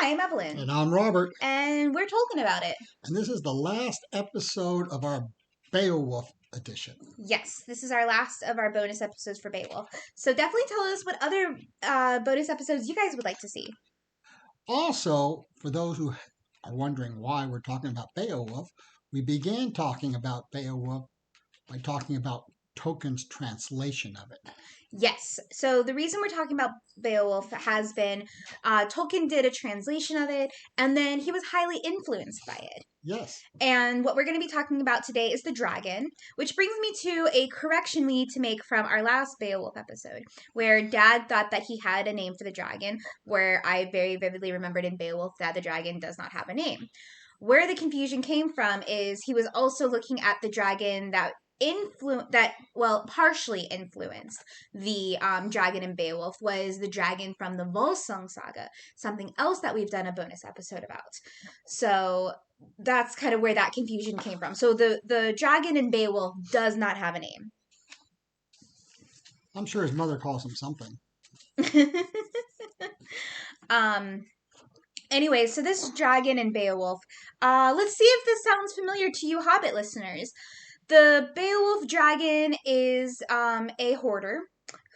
I'm Evelyn. And I'm Robert. And we're talking about it. And this is the last episode of our Beowulf edition. Yes, this is our last of our bonus episodes for Beowulf. So definitely tell us what other bonus episodes you guys would like to see. Also, for those who are wondering why we're talking about Beowulf, we began talking about Beowulf by talking about Tolkien's translation of it. Yes. So the reason we're talking about Beowulf has been Tolkien did a translation of it, and then he was highly influenced by it. Yes. And what we're going to be talking about today is the dragon, which brings me to a correction we need to make from our last Beowulf episode, where Dad thought that he had a name for the dragon, where I very vividly remembered in Beowulf that the dragon does not have a name. Where the confusion came from is he was also looking at the dragon that partially influenced the dragon in Beowulf was the dragon from the Volsung saga, something else that we've done a bonus episode about. So that's kind of where that confusion came from. So the dragon in Beowulf does not have a name. I'm sure his mother calls him something. Anyway, so this dragon in Beowulf, let's see if this sounds familiar to you Hobbit listeners. The Beowulf dragon is a hoarder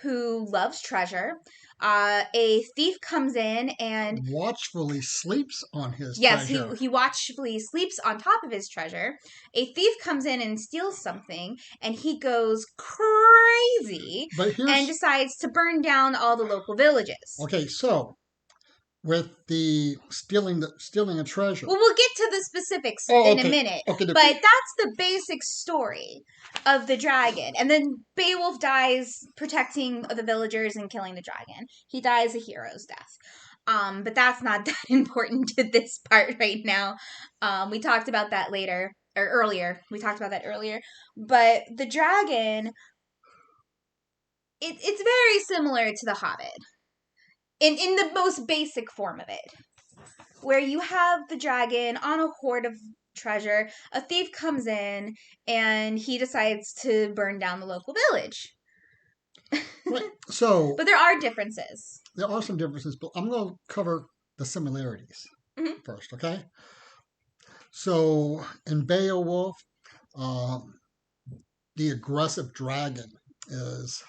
who loves treasure. A thief comes in and watchfully sleeps on his treasure. Yes, he watchfully sleeps on top of his treasure. A thief comes in and steals something, and he goes crazy and decides to burn down all the local villages. Okay, so with the stealing a treasure. Well, we'll get to the specifics in a minute. Okay, but that's the basic story of the dragon. And then Beowulf dies protecting the villagers and killing the dragon. He dies a hero's death. But that's not that important to this part right now. We talked about that earlier. We talked about that earlier. But the dragon, it's very similar to the Hobbit. In the most basic form of it, where you have the dragon on a hoard of treasure, a thief comes in, and he decides to burn down the local village. Right. So, but there are differences. There are some differences, but I'm going to cover the similarities first, okay? So, in Beowulf, the aggressive dragon is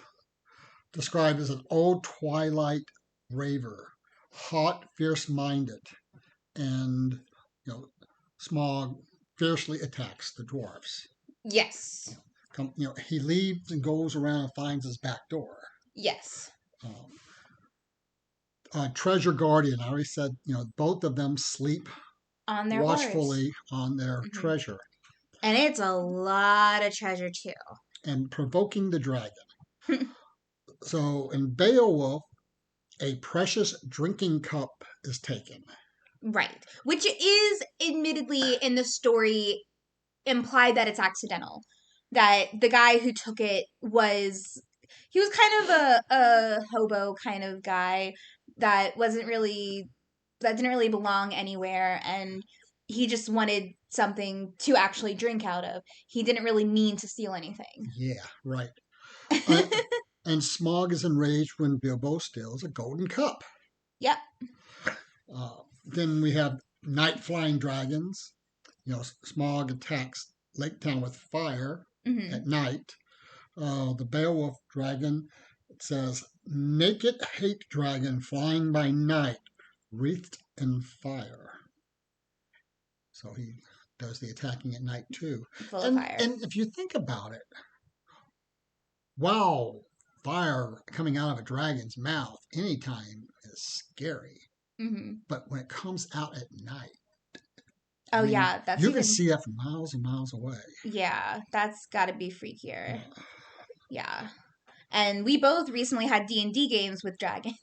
described as an old twilight raver, hot, fierce-minded, and Smaug fiercely attacks the dwarves. Yes. He leaves and goes around and finds his back door. Yes. Treasure Guardian, I already said, both of them sleep on their watchfully on their treasure. And it's a lot of treasure, too. And provoking the dragon. So in Beowulf, a precious drinking cup is taken. Right. Which is admittedly in the story implied that it's accidental. That the guy who took it he was kind of a hobo kind of guy that didn't really belong anywhere, and he just wanted something to actually drink out of. He didn't really mean to steal anything. Yeah, right. And Smaug is enraged when Bilbo steals a golden cup. Yep. Then we have night flying dragons. Smaug attacks Lake Town with fire at night. The Beowulf dragon, it says, naked hate dragon flying by night, wreathed in fire. So he does the attacking at night too. Full of fire. And if you think about it, wow, fire coming out of a dragon's mouth anytime is scary. But when it comes out at night, you can see that from miles and miles away. Yeah, that's got to be freakier. Yeah. And we both recently had D&D games with dragons.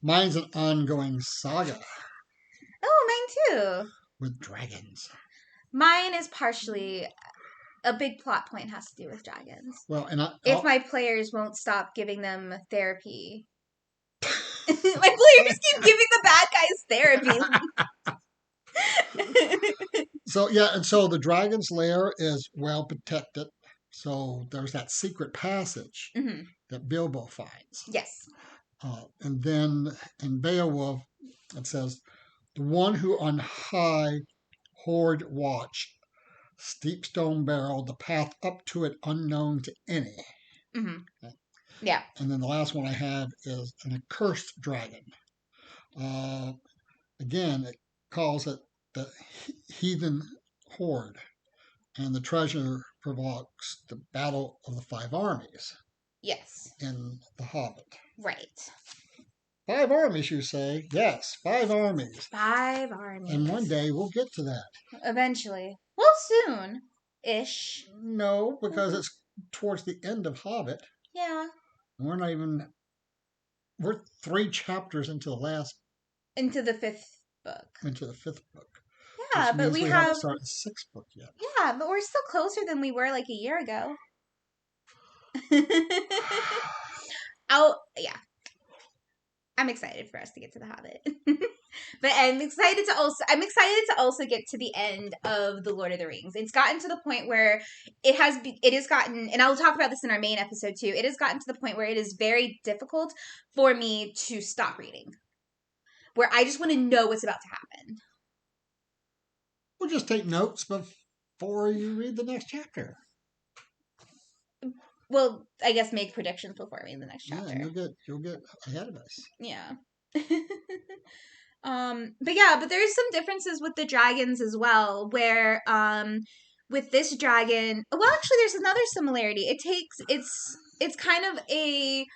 Mine's an ongoing saga. Oh, mine too. With dragons. Mine is partially a big plot point has to do with dragons. Well, and if my players won't stop giving them therapy. My players keep giving the bad guys therapy. So the dragon's lair is well protected. So there's that secret passage that Bilbo finds. Yes. And then in Beowulf, it says, the one who on high hoard watch, steep stone barrel, the path up to it unknown to any. Mm-hmm. Yeah. And then the last one I have is an accursed dragon. Again, it calls it the heathen horde, and the treasure provokes the battle of the five armies. Yes. In The Hobbit. Right. 5 armies, you say? Yes, 5 armies. 5 armies. And one day we'll get to that. Eventually. Well, soon-ish. No, because it's towards the end of Hobbit. Yeah. And we're not even... We're 3 chapters into the last... Into the 5th book. Into the 5th book. Yeah, which but means we haven't started the 6th book yet. Yeah, but we're still closer than we were like a year ago. Yeah. I'm excited for us to get to the Hobbit. But I'm excited to also get to the end of the Lord of the Rings. It's gotten to the point where it has gotten, and I'll talk about this in our main episode too. It has gotten to the point where it is very difficult for me to stop reading. Where I just want to know what's about to happen. We'll just take notes before you read the next chapter. Well, I guess make predictions before I read the next chapter. Yeah, you'll get ahead of us. Yeah. But there's some differences with the dragons as well, where with this dragon, well, actually there's another similarity. It's kind of a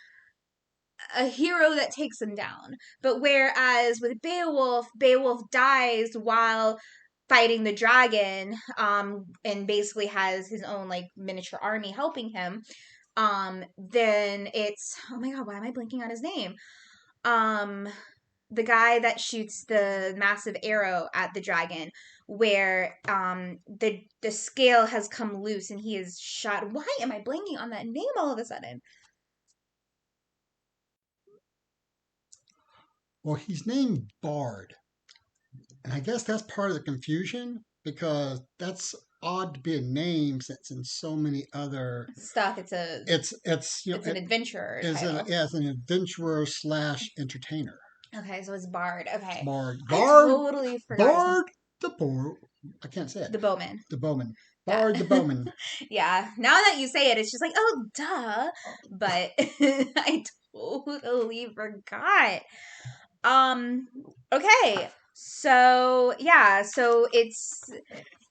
hero that takes him down. But whereas with Beowulf dies while fighting the dragon, and basically has his own like miniature army helping him. Then it's, oh my god, why am I blanking on his name? The guy that shoots the massive arrow at the dragon, where the scale has come loose and he is shot. Why am I blanking on that name all of a sudden? Well, he's named Bard. And I guess that's part of the confusion, because that's odd to be a name since in so many other stuff it's an adventurer title. It's an adventurer / entertainer. Okay, so it's Bard. Okay. Bard. I totally forgot. I can't say it. The bowman. Bard the bowman. Yeah. Now that you say it, it's just like, oh, duh. But I totally forgot. Okay. So, yeah. So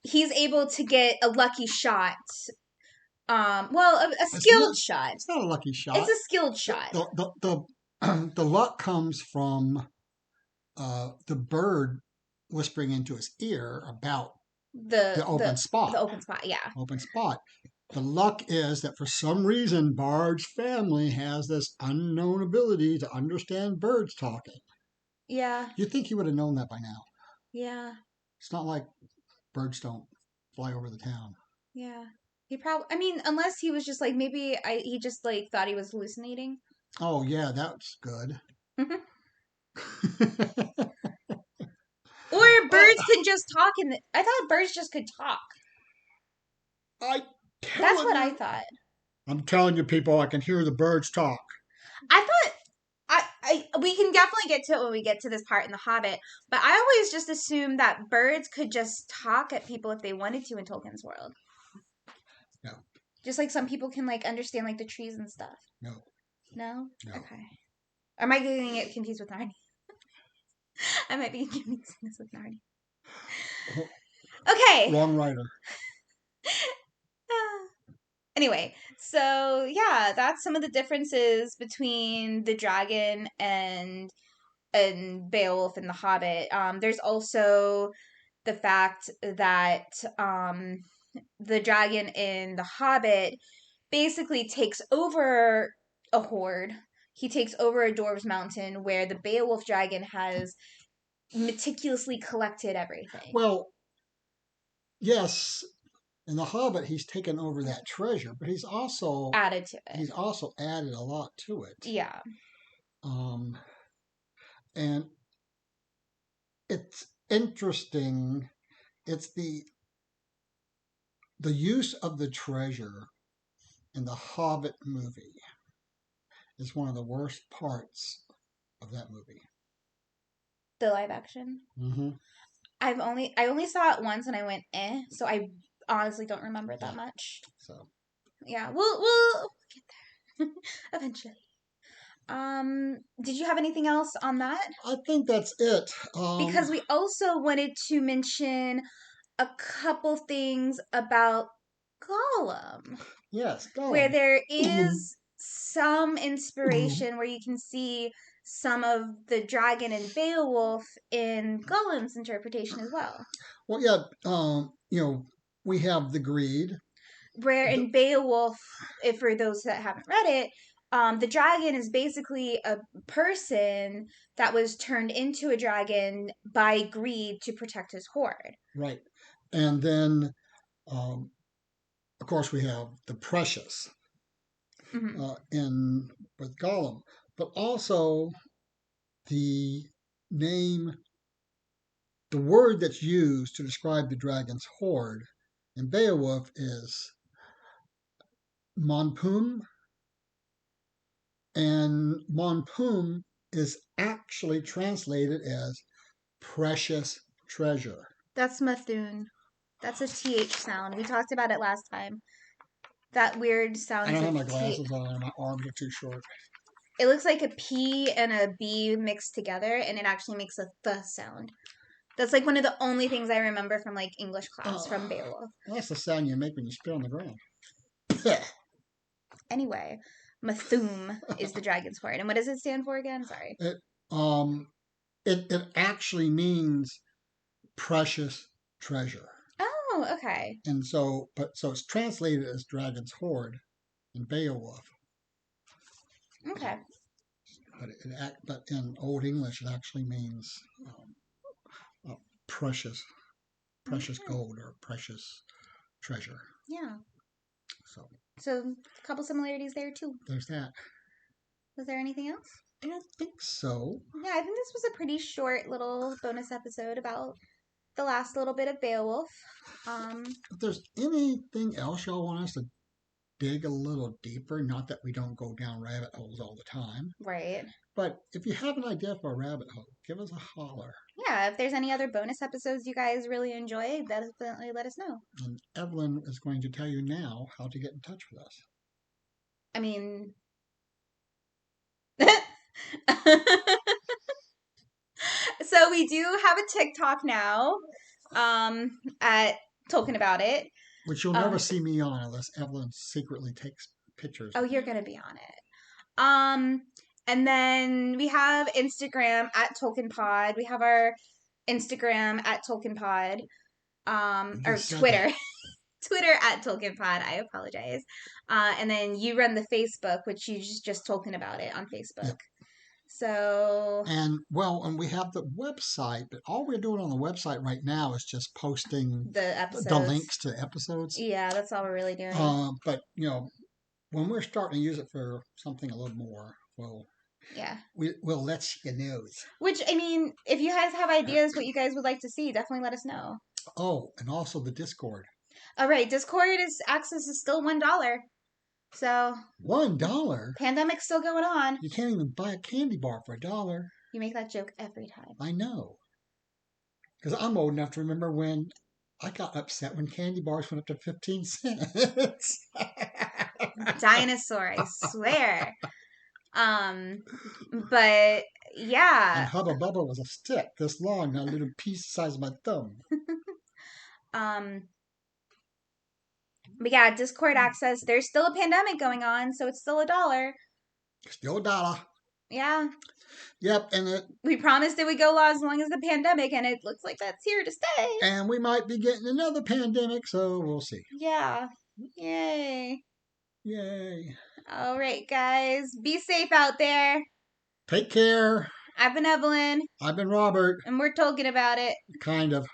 he's able to get a lucky shot. A skilled shot. It's not a lucky shot. It's a skilled shot. The luck comes from the bird whispering into his ear about the open spot. The open spot, yeah. Open spot. The luck is that for some reason Bard's family has this unknown ability to understand birds talking. Yeah. You'd think he would have known that by now. Yeah. It's not like birds don't fly over the town. Yeah. He probably, I mean, unless he was just like, maybe he just like thought he was hallucinating. Oh, yeah, that's good. Or birds can just talk I thought birds just could talk. That's what I thought. I'm telling you, people, I can hear the birds talk. I thought, we can definitely get to it when we get to this part in The Hobbit, but I always just assumed that birds could just talk at people if they wanted to in Tolkien's world. No. Just like some people can like understand like the trees and stuff. No. No? No. Okay. Am I getting it confused with Narnia? I might be confusing this with Narnia. Okay. Wrong writer. Anyway, so yeah, that's some of the differences between the dragon and Beowulf and the Hobbit. There's also the fact that the dragon in the Hobbit basically takes over a horde. He takes over a dwarves mountain where the Beowulf dragon has meticulously collected everything. Well, yes, in The Hobbit he's taken over that treasure, but he's also added to it. He's also added a lot to it. Yeah. And it's interesting. It's the use of the treasure in the Hobbit movie is one of the worst parts of that movie? The live action. Mm-hmm. I only saw it once and I went so I honestly don't remember it that much. So yeah, we'll get there eventually. Did you have anything else on that? I think that's it. Because we also wanted to mention a couple things about Gollum. Yes, Where Gollum. there is some inspiration where you can see some of the dragon and Beowulf in Gollum's interpretation as well. Well, yeah, we have the greed. Where in Beowulf, if for those that haven't read it, the dragon is basically a person that was turned into a dragon by greed to protect his horde. Right. And then, of course, we have the precious in with Gollum, but also the name, the word that's used to describe the dragon's horde in Beowulf is Monpum, and Monpum is actually translated as precious treasure. That's Mathun. That's a TH sound. We talked about it last time. That weird sound. I don't have my glasses on and my arms are too short. It looks like a P and a B mixed together, and it actually makes a th sound. That's like one of the only things I remember from like English class from Beowulf. That's the sound you make when you spit on the ground. Anyway, Mathum is the dragon's horde. And what does it stand for again? Sorry. It actually means precious treasure. Oh, okay. And so it's translated as dragon's horde in Beowulf. Okay. But in Old English, it actually means precious gold or precious treasure. Yeah. So a couple similarities there too. There's that. Was there anything else? I don't think so. Yeah, I think this was a pretty short little bonus episode about the last little bit of Beowulf. If there's anything else y'all want us to dig a little deeper, not that we don't go down rabbit holes all the time. Right. But if you have an idea for a rabbit hole, give us a holler. Yeah, if there's any other bonus episodes you guys really enjoy, definitely let us know. And Evelyn is going to tell you now how to get in touch with us. I mean... So we do have a TikTok now at Talking About It. Which you'll never see me on unless Evelyn secretly takes pictures. Oh, you're going to be on it. And then we have Instagram at TolkienPod. We have our Instagram at TolkienPod. Or Twitter. Twitter at TolkienPod. I apologize. And then you run the Facebook, which you just talking about it on Facebook. Yep. So. And we have the website, but all we're doing on the website right now is just posting the episodes, the links to episodes. Yeah, that's all we're really doing. But when we're starting to use it for something a little more, we'll let you know. Which, I mean, if you guys have ideas what you guys would like to see, definitely let us know. Oh, and also the Discord. All right, Discord access is still $1. So $1? Pandemic's still going on. You can't even buy a candy bar for $1. You make that joke every time. I know. Because I'm old enough to remember when I got upset when candy bars went up to 15 cents. Dinosaur, I swear. But yeah. And Hubba Bubba was a stick this long, not a little piece the size of my thumb. But yeah, Discord access. There's still a pandemic going on, so it's still $1. Still $1. Yeah. Yep, and we promised it would go as long as the pandemic, and it looks like that's here to stay. And we might be getting another pandemic, so we'll see. Yeah. Yay. Yay. All right, guys. Be safe out there. Take care. I've been Evelyn. I've been Robert. And we're talking about it. Kind of.